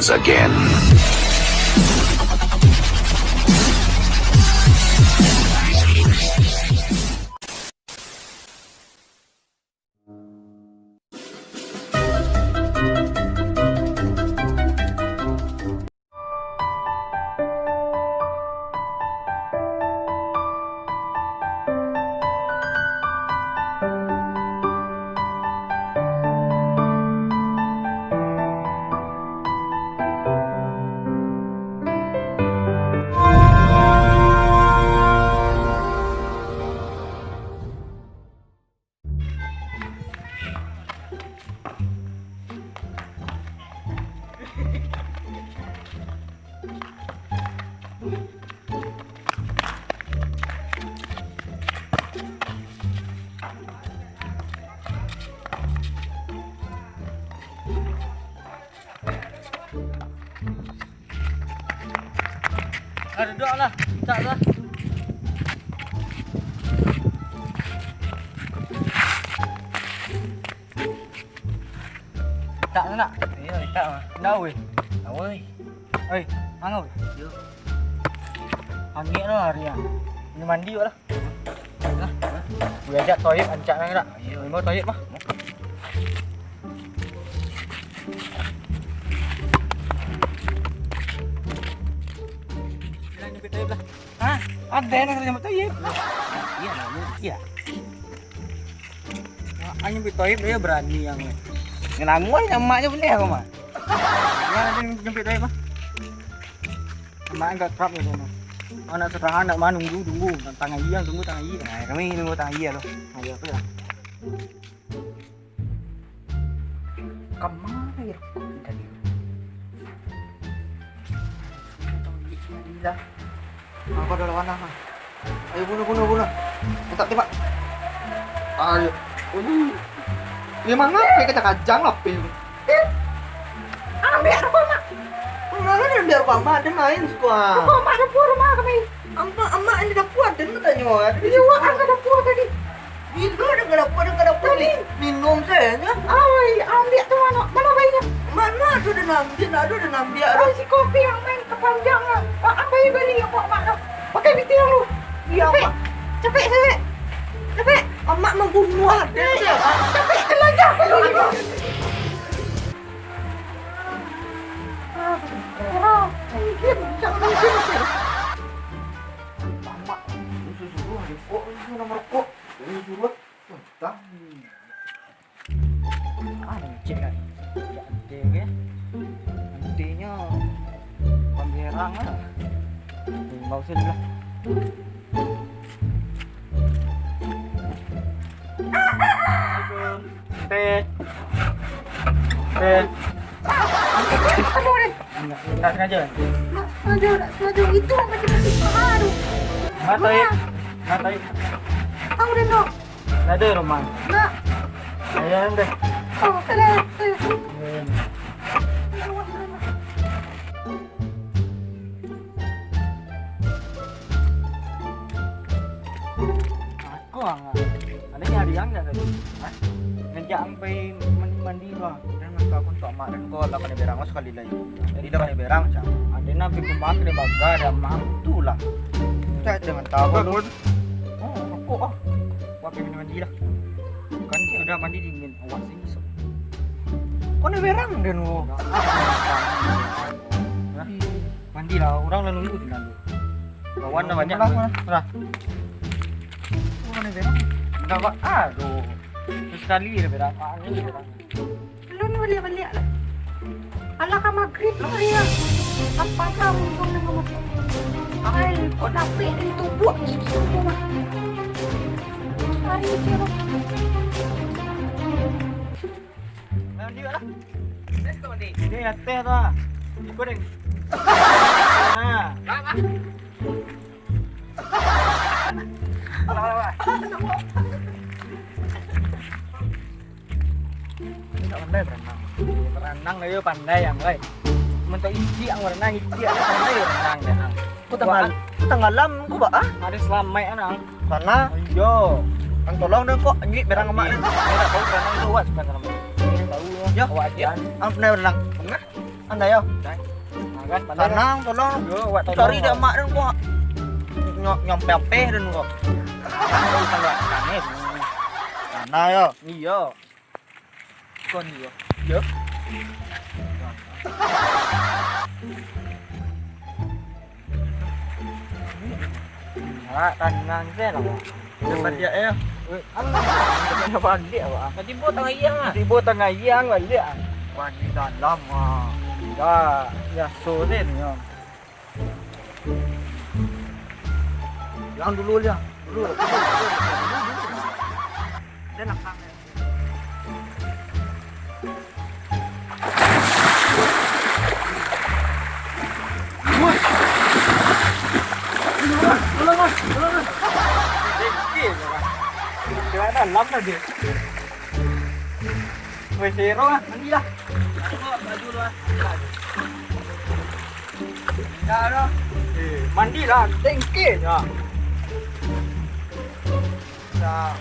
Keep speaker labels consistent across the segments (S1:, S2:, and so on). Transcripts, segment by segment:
S1: once again.
S2: Duduk lah, tak lah. Tak nak. Ya, tak mah. Dah weh.
S3: Dah weh.
S2: Oi, hang weh.
S3: Yo.
S2: Angin lah hari ni. Ini mandi lah. Lah. Gue ajak toilet ancak nang tak.
S3: Yo,
S2: Mau toilet mah. Bilang nyebut toilet lah. Hah? Ada yang nyebut toilet.
S3: Iya lah, iya.
S2: Anh nyebut toilet dia berani yang.
S3: Ngenamu aja emaknya boleh aku mah.
S2: Ya nanti nyebut toilet mah. Mak enggak kerap ya mah. Anak tetangga nak mana tunggu tangan iya tunggu tangan iya.
S3: Nah, kami nunggu tangan iya loh.
S2: Ayo apa ya? Kemana ya?
S3: Tadi.
S2: Gila. Apa ada lawan apa? Ayo bunuh. Minta tembak. Ayo. Dia mana? Kayak kita kajang lah pil.
S3: Ambil apa mak?
S2: Mana dia biar mama dia main suka.
S3: Apa mak dapur rumah kami?
S2: Amma ini dapur ada katanya mau.
S3: Dia wak kan dapur tadi.
S2: Itu ada dapur tadi. Minum saya nya.
S3: Ay, ambil tu mana bayinya?
S2: Mana ada dan nambi.
S3: Ay, si kopi yang main kepanjangan. Apa yang beli apa mak? Pakai bitir lu.
S2: Iya, Mak.
S3: Capek.
S2: Amma membunuh ada siapa?
S3: Capek telanjang.
S2: Mak, susu ada kok, itu nomor kok. Susu buat. Entah. Cek kan. Ya ada ya. Nantinya pemberang lah. Mau sini lah. Pet. Enggak sengaja.
S3: Aduh, itu macam-macam haru.
S2: Ngatai.
S3: Tahu deh no.
S2: Ada rumah.
S3: Nak.
S2: Ayo deh.
S3: Oh, salah.
S2: Aku enggak. Ada nyari yang enggak tadi? Hah? Ngejak sampai mandi doang. Dan maka aku tak mak dan kau lah kena berang sekali lagi. Jadi dah kena berang macam. Ada nabi kumak dia baga dan mampu lah. Saya dengan tahu. Oh, aku Wah, pengen mandi lah. Kan sudah mandi dingin. Awas ini sok. Kau ni berang dan wo. Mandi lah. Orang lalu nunggu sih nanti. Lawan dah banyak. Lah. Kau ni berang. Enggak pak. Aduh. Sekali dia berang. Ini berang.
S3: Lu ni balik lah. Alah ka maghrib lah dia. Apa kamu pun nak ngomong. Ay, kau dapat itu buat semua. Hari ciro.
S2: Mandi lah. Let's go mandi. Ini ya teh tu. Goreng. Nah. Alah. Tak pandai berenang. Berenang dia pandai yang lain. Mentok isi yang berenang isi ada pandai berenang dia. Ku tenggelam ku ba ah? Ada selamai anang. Sana. Iyo. Ang tolong dong kok nyik berang emak. Dia tak tahu berenang itu buat sebenarnya. Tahu ya. Wajian. Ang pandai berenang. Pernah? Anda yo.
S1: Kan
S2: Tanang tolong.
S1: Yo, wak
S2: Cari dia mak dan gua nyampe apa dan gua. Kalau sangat aneh. Mana yo?
S1: Iya.
S2: Kon yo.
S1: Yo.
S2: Ah, tanang saya lah.
S1: Dapat dia ya.
S2: Ano balik ah.
S1: Katibo tengah iya nga.
S2: Tibo tengah iyang balik ah. Bani dalam ah. Ya so din yo. Yang dulu ya. Dulu. Dan nakang. Kaya dalam na din. May zero ah. Mandi lah. Ano? Mandi lah. Tengke ya. Sa.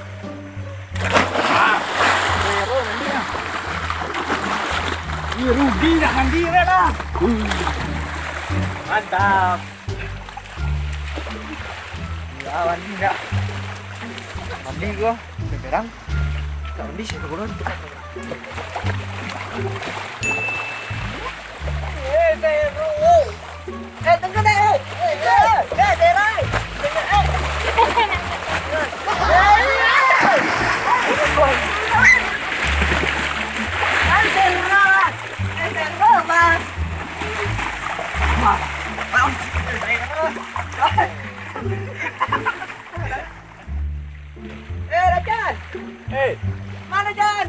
S2: Zero mandi lah. Rugi na mandi na lah. Mantap. Ya, mandi na. Mandi gua, beberang. Tak mandi sih turun. Zero. Tengok deh. Derai. Rajan. Mana Jan?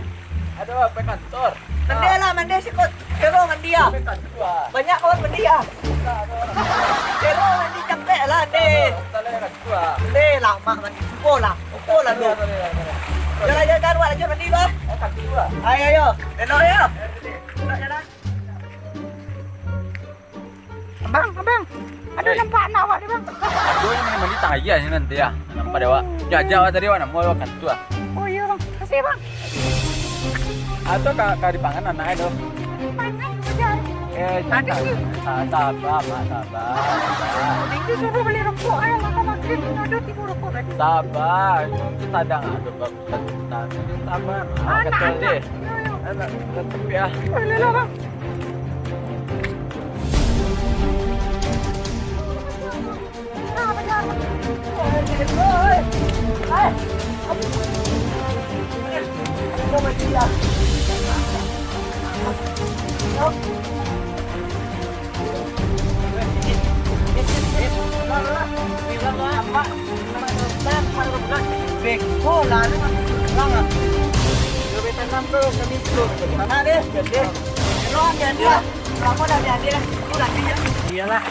S1: Aduh, apa kantor?
S3: Mandi lah, mandi sikut. Kero mandi ya. Banyak kawan mandi ya. Kero mandi capek lah, deh. Deh lama mandi. Upo lah lu. Jalan-jalan wak aja mandi bah. Ayo. Leno ya. Abang. Ada nampak anak awak ni bang.
S1: Aduh, ini mandi tengah iya sih nanti ya. Nampak dewa. Jajah tadi wana mau kantor.
S3: Oh iya bang, kasih bang.
S1: Atau kak di pangan anaknya dong.
S3: Pangan kejar.
S1: Tadi sabar.
S3: Ini suruh beli rokok ayo maka makin ada tiga rokok tadi.
S1: Sabar, sadang ada bagusan sabar. Kecil deh. Tetep ya.
S3: Boleh bang. Bola ni sangat. Lebih tenang tu kami tu. Mana deh? Jadi. Lo ambil dia. Kamu dah ambil dia. Aku dah dia. Iyalah.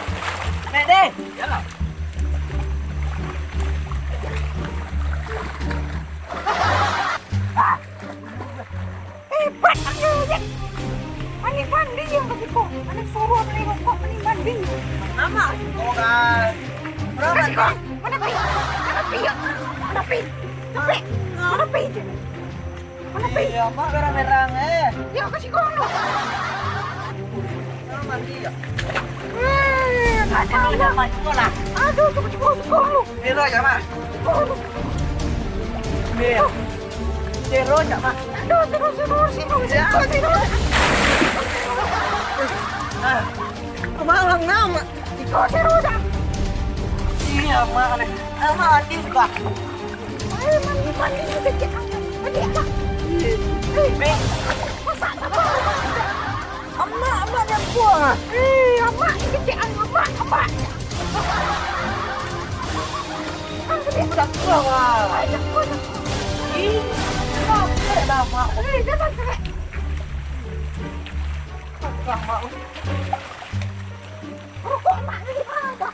S3: Nek deh. Iyalah. Hebat aku je. Ani mandi yang kasihku. Ani suruh beli rokok, ani mandi. Nama? Oh kan. Berapa kau? Mana pi? Ya, mak merang-merang Ya kasih kau lu. Mandi ya. Ada nama sekolah. Aduh, cukup lu. Zero ya, Mak. Zero ya, Mak. Aduh, terus. Kemalang nama. Ikaw zero dah. Iya, Mak. Mandi juga. Mandi sedikit. Mandi apa? Masak apa? Amak yang buah. Amak ini kecian amak. Kan dia sudah tua wah. Ih, dah mak. Jangan cerai. Mak. Rokok mak ni ada.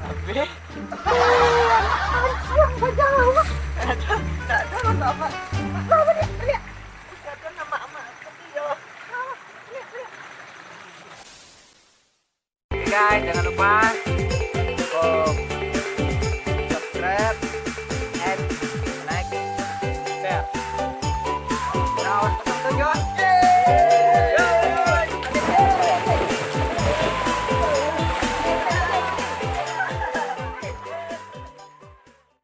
S1: Habis.
S3: Yang berjauh.
S2: Tak ada apa.
S3: Lihat.
S2: Ada nama amak dia.
S1: Guys, jangan lupa